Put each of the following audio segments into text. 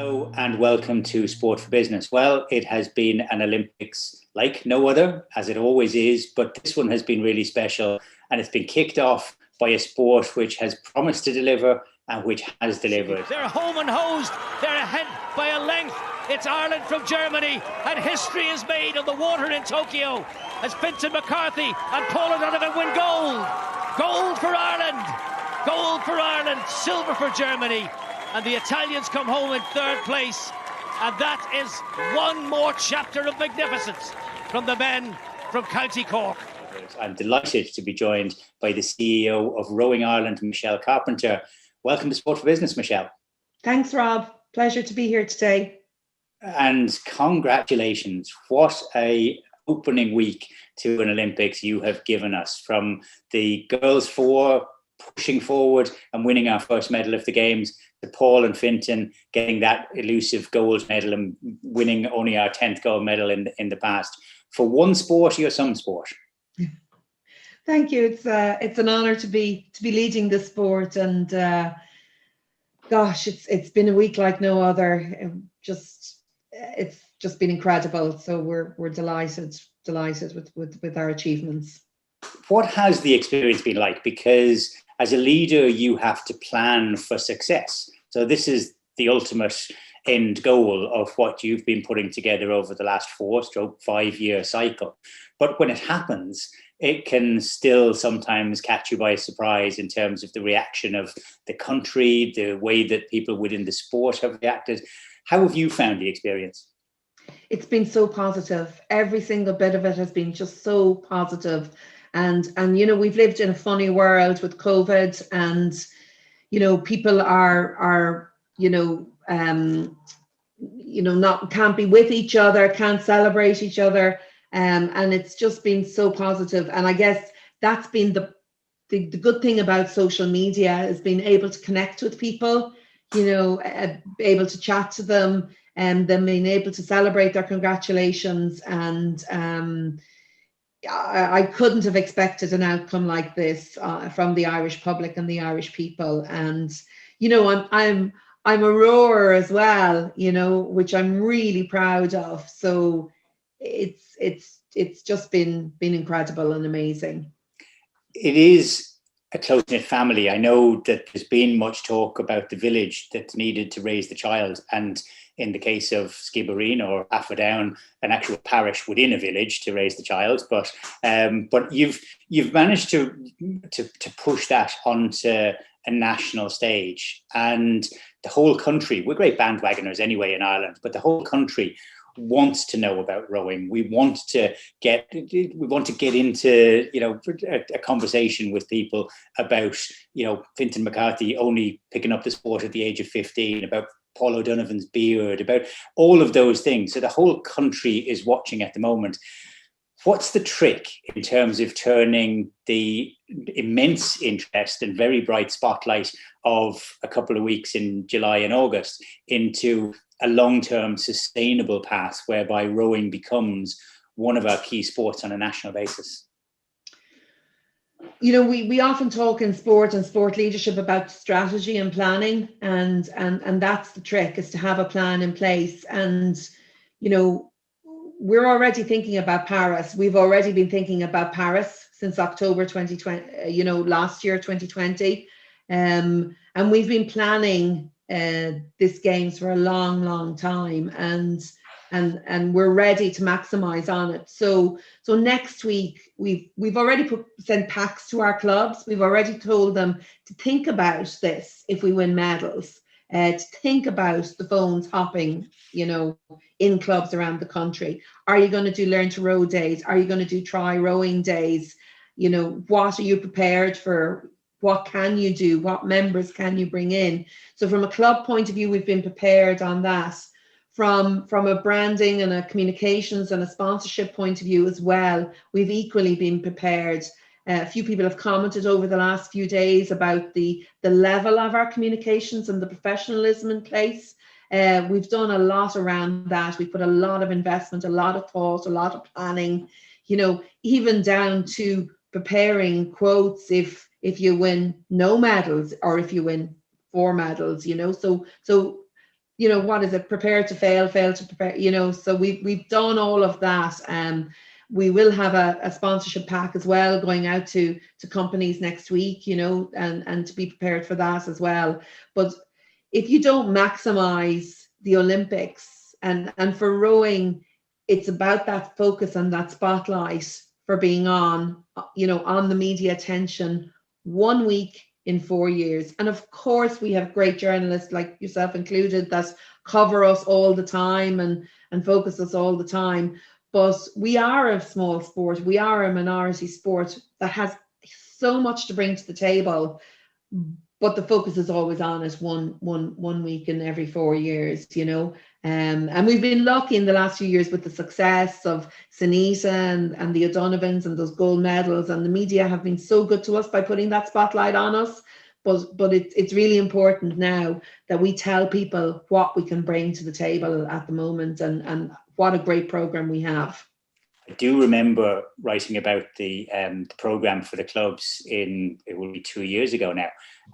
Hello and welcome to Sport for Business. Well, it has been an Olympics like no other, as it always is, but this one has been really special and it's been kicked off by a sport which has promised to deliver and which has delivered. They're home and hosed, they're ahead by a length. It's Ireland from Germany and history is made on the water in Tokyo as Vincent McCarthy and Paul O'Donovan win gold. Gold for Ireland, gold for Ireland, silver for Germany. And the Italians come home in third place. And that is one more chapter of magnificence from the men from County Cork. I'm delighted to be joined by the CEO of Rowing Ireland, Michelle Carpenter. Welcome to Sport for Business, Michelle. Thanks, Rob. Pleasure to be here today. And congratulations. What a opening week to an Olympics you have given us, from the girls' four pushing forward and winning our first medal of the Games, to Paul and Fintan getting that elusive gold medal and winning only our 10th gold medal in the past. For one sport, you're some sport. Thank you. It's an honour to be leading this sport, and gosh, it's been a week like no other. It's just been incredible. So we're delighted with our achievements. What has the experience been like? Because as a leader, you have to plan for success. So this is the ultimate end goal of what you've been putting together over the last 4-5 year cycle. But when it happens, it can still sometimes catch you by surprise in terms of the reaction of the country, the way that people within the sport have reacted. How have you found the experience? It's been so positive. Every single bit of it has been just so positive. And you know, we've lived in a funny world with COVID, and you know, people are not can't be with each other, can't celebrate each other, and it's just been so positive. And I guess that's been the good thing about social media, is being able to connect with people, you know, able to chat to them, and them being able to celebrate their congratulations. And I couldn't have expected an outcome like this from the Irish public and the Irish people. And you know, I'm a rower as well, you know, which I'm really proud of. So it's just been incredible and amazing. It is a close-knit family. I know that there's been much talk about the village that's needed to raise the child, and in the case of Skibbereen or Affadown, an actual parish within a village to raise the child. But you've managed to push that onto a national stage, and the whole country, we're great bandwagoners anyway in Ireland, but the whole country wants to know about rowing. We want to get into, you know, a conversation with people about, you know, Fintan McCarthy only picking up the sport at the age of 15, about Paul O'Donovan's beard, about all of those things. So the whole country is watching at the moment. What's the trick in terms of turning the immense interest and very bright spotlight of a couple of weeks in July and August into a long-term sustainable path whereby rowing becomes one of our key sports on a national basis? You know, we often talk in sport and sport leadership about strategy and planning, and that's the trick, is to have a plan in place. And you know, we're already thinking about Paris. We've already been thinking about Paris since October 2020, you know, last year, 2020. And we've been planning this Games for a long time, and we're ready to maximize on it. So next week we've already sent packs to our clubs. We've already told them to think about this if we win medals, to think about the phones hopping, you know, in clubs around the country. Are you going to do learn to row days? Are you going to do try rowing days? You know, what are you prepared for? What can you do? What members can you bring in? So from a club point of view, we've been prepared on that. From a branding and a communications and a sponsorship point of view as well, we've equally been prepared. A few people have commented over the last few days about the level of our communications and the professionalism in place. We've done a lot around that. We've put a lot of investment, a lot of thought, a lot of planning, you know, even down to preparing quotes if you win no medals or if you win 4 medals, you know. So what is it? Prepare to fail, fail to prepare, so we've done all of that. We will have a sponsorship pack as well going out to companies next week, and to be prepared for that as well. But if you don't maximize the Olympics, and for rowing, it's about that focus and that spotlight for being on the media attention 1 week in 4 years. And of course, we have great journalists like yourself included that cover us all the time and focus us all the time. But we are a small sport. We are a minority sport that has so much to bring to the table. But the focus is always on it one week in every 4 years, and we've been lucky in the last few years with the success of Sunita and the O'Donovans and those gold medals, and the media have been so good to us by putting that spotlight on us. But it's really important now that we tell people what we can bring to the table at the moment, and what a great program we have. I do remember writing about the program for the clubs it will be 2 years ago now,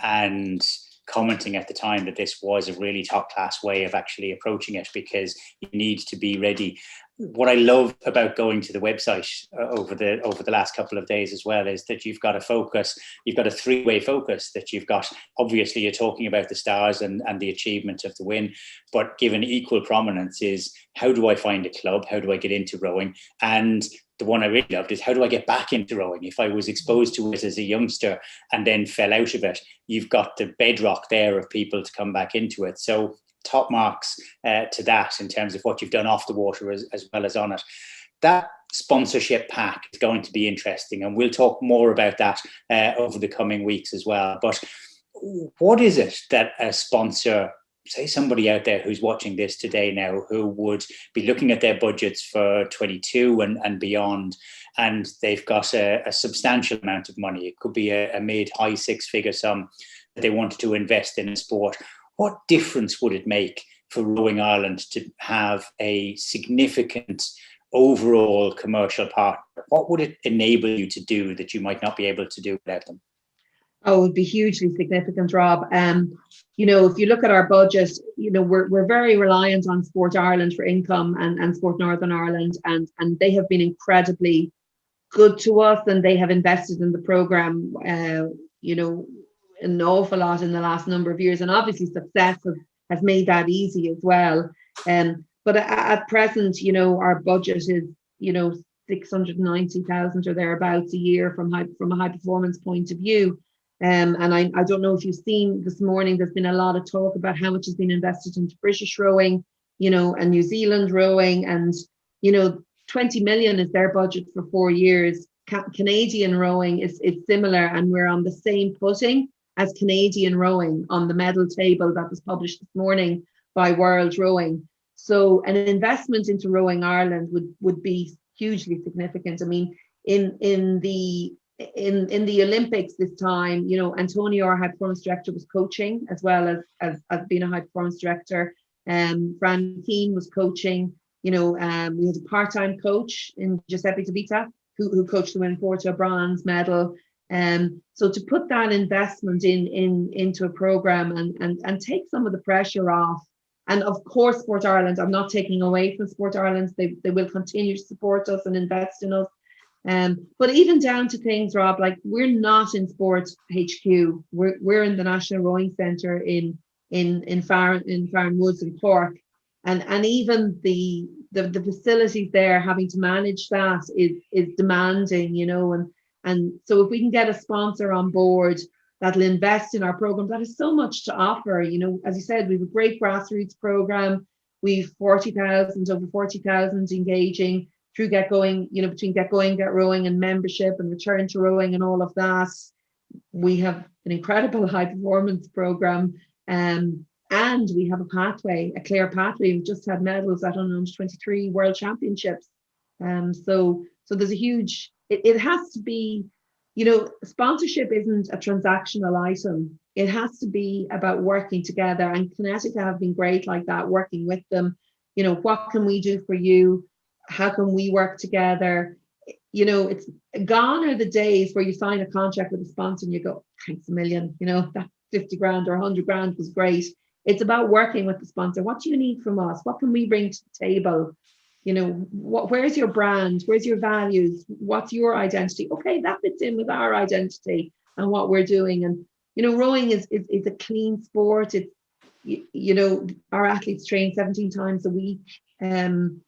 and commenting at the time that this was a really top class way of actually approaching it, because you need to be ready. What I love about going to the website over the last couple of days as well is that you've got a focus, you've got a three-way focus. That you've got, obviously you're talking about the stars and the achievement of the win, but given equal prominence is, how do I find a club? How do I get into rowing? And the one I really loved is, how do I get back into rowing? If I was exposed to it as a youngster and then fell out of it, you've got the bedrock there of people to come back into it. So top marks to that in terms of what you've done off the water as well as on it. That sponsorship pack is going to be interesting, and we'll talk more about that over the coming weeks as well. But what is it that a sponsor, say somebody out there who's watching this today now, who would be looking at their budgets for 22 and beyond, and they've got a substantial amount of money, it could be a mid-high six-figure sum that they wanted to invest in a sport, what difference would it make for Rowing Ireland to have a significant overall commercial partner? What would it enable you to do that you might not be able to do without them? Oh, it would be hugely significant, Rob. If you look at our budget, we're very reliant on Sport Ireland for income and Sport Northern Ireland, and they have been incredibly good to us, and they have invested in the programme, an awful lot in the last number of years, and obviously success has made that easy as well. But at present, our budget is 690,000 or thereabouts a year from a high performance point of view. And I don't know if you've seen this morning, there's been a lot of talk about how much has been invested into British rowing, and New Zealand rowing, and 20 million is their budget for 4 years. Canadian rowing is similar, and we're on the same footing as Canadian rowing on the medal table that was published this morning by World Rowing. So an investment into Rowing Ireland would be hugely significant. I mean, in the Olympics this time, Antonio, our high performance director, was coaching as well as being a high performance director. Fran Keane was coaching. We had a part-time coach in Giuseppe Tabita who coached the women forward to a bronze medal. So to put that investment into a program and take some of the pressure off, and of course Sport Ireland, I'm not taking away from Sport Ireland, they will continue to support us and invest in us. But even down to things, Rob, like we're not in Sport HQ, we're in the National Rowing Centre in Farron Woods in Cork, and even the facilities there, having to manage that is demanding, and so if we can get a sponsor on board that'll invest in our program, that is so much to offer. As you said, we have a great grassroots program. We've over 40,000 engaging through Get Going, between Get Going, Get Rowing, and membership and Return to Rowing and all of that. We have an incredible high performance program, and we have a clear pathway. We've just had medals at under 23 World Championships. So there's a huge. It has to be, sponsorship isn't a transactional item. It has to be about working together, and Kinetica have been great like that, working with them. What can we do for you? How can we work together? It's gone are the days where you sign a contract with a sponsor and you go, thanks a million, that 50 grand or 100 grand was great. it's about working with the sponsor. What do you need from us? What can we bring to the table? You know, where's your brand? Where's your values? What's your identity? Okay, that fits in with our identity and what we're doing. And, you know, rowing is a clean sport. It's, you know, our athletes train 17 times a week. And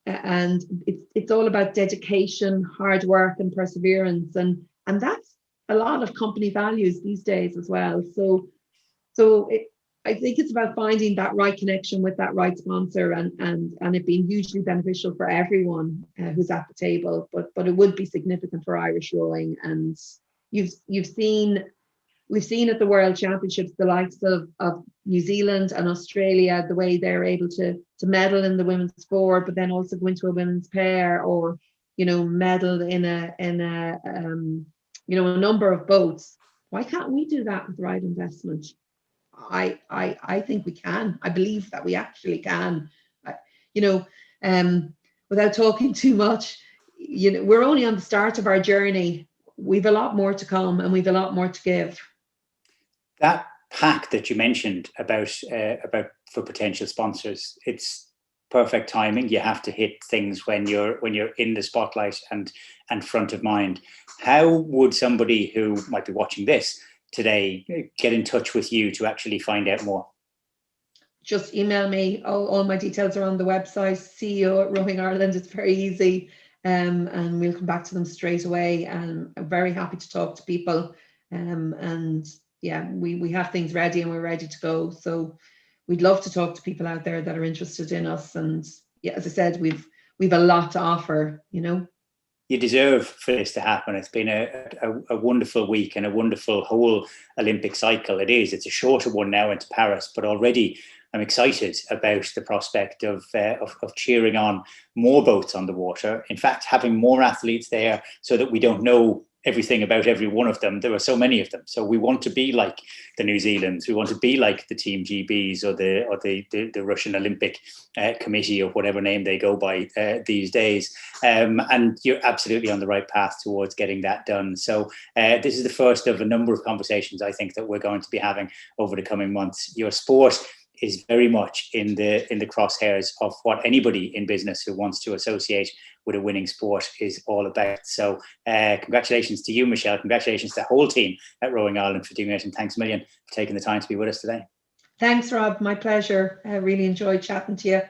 it's all about dedication, hard work and perseverance. And that's a lot of company values these days as well. I think it's about finding that right connection with that right sponsor and it being hugely beneficial for everyone who's at the table. But it would be significant for Irish rowing. And we've seen at the World Championships the likes of New Zealand and Australia, the way they're able to medal in the women's sport, but then also go into a women's pair, or, you know, medal in a you know, a number of boats. Why can't we do that with the right investment? I think we can. I believe that we actually can. You know, without talking too much, you know, we're only on the start of our journey. We've a lot more to come, and we've a lot more to give. That pack that you mentioned about for potential sponsors, it's perfect timing. You have to hit things when you're in the spotlight and front of mind. How would somebody who might be watching this today get in touch with you to actually find out more? Just email me. All my details are on the website, CEO at Rowing Ireland. It's very easy, and we'll come back to them straight away. And I'm very happy to talk to people. And yeah, we have things ready and we're ready to go. So we'd love to talk to people out there that are interested in us. And yeah, as I said, we've a lot to offer, you know. You deserve for this to happen. It's been a wonderful week and a wonderful whole Olympic cycle. It's a shorter one now into Paris, but already I'm excited about the prospect of cheering on more boats on the water. In fact, having more athletes there so that we don't know everything about every one of them. There are so many of them. So we want to be like the New Zealands. We want to be like the Team GBs or the Russian Olympic Committee, or whatever name they go by these days. And you're absolutely on the right path towards getting that done. So this is the first of a number of conversations I think that we're going to be having over the coming months. Your sport is very much in the crosshairs of what anybody in business who wants to associate with a winning sport is all about. So congratulations to you, Michelle. Congratulations to the whole team at Rowing Ireland for doing it. And thanks a million for taking the time to be with us today. Thanks, Rob. My pleasure. I really enjoyed chatting to you.